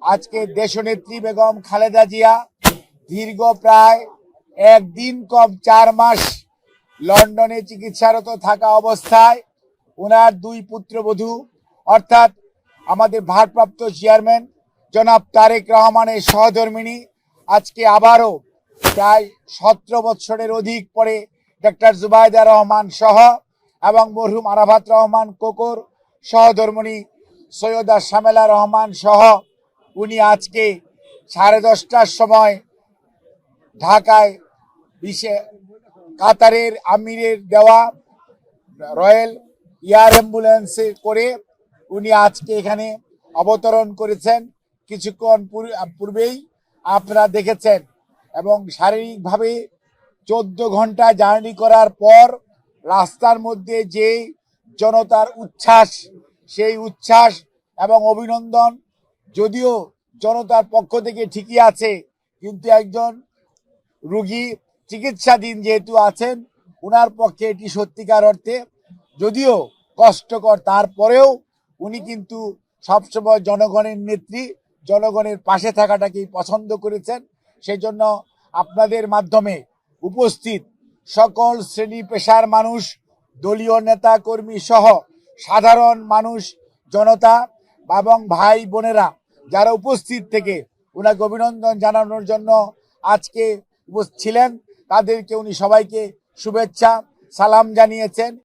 আজকে দেশনেত্রী বেগম খালেদা জিয়া দীর্ঘ প্রায় একদিন কম 4 মাস লন্ডনে চিকিৎসারত থাকা অবস্থায় ওনার দুই পুত্রবধূ অর্থাৎ আমাদের ভারপ্রাপ্ত চেয়ারম্যান জনাব তারেক রহমানের সহধর্মিণী আজকে আবারও প্রায় 17 বছরের অধিক পরে ডক্টর জুবাইদা রহমান সহ এবং মরহুম আরাফাত রহমান কোকর সহধর্মিণী সৈয়দা শামেলা রহমান সহ উনি আজকে 10:30টার সময় ঢাকায় কাতারের আমিরের দেওয়া রয়্যাল এয়ার অ্যাম্বুলেন্সে করে উনি আজকে এখানে অবতরণ করেছেন। কিছুক্ষণ পূর্বেই আপনারা দেখেছেন এবং শারীরিকভাবে 14 ঘন্টা জার্নি করার পর রাস্তার মধ্যে যে জনতার উচ্ছ্বাস, সেই উচ্ছ্বাস এবং অভিনন্দন যদিও জনতার পক্ষ থেকে ঠিকই আছে, কিন্তু একজন রোগী চিকিৎসাধীন যেহেতু আছেন উনার পক্ষে এটি সত্যিকার অর্থে যদিও কষ্টকর, তারপরেও উনি কিন্তু সবসময় জনগণের নেত্রী, জনগণের পাশে থাকাটাকেই পছন্দ করেছেন। সেই জন্য আপনাদের মাধ্যমে উপস্থিত সকল শ্রেণী পেশার মানুষ, দলীয় নেতা কর্মী সহ সাধারণ মানুষ, জনতা এবং ভাই বোনেরা যারা উপস্থিত থেকে ওনাকে অভিনন্দন জানানোর জন্য আজকে উপস্থিত ছিলেন, তাদেরকে উনি সবাইকে শুভেচ্ছা সালাম জানিয়েছেন।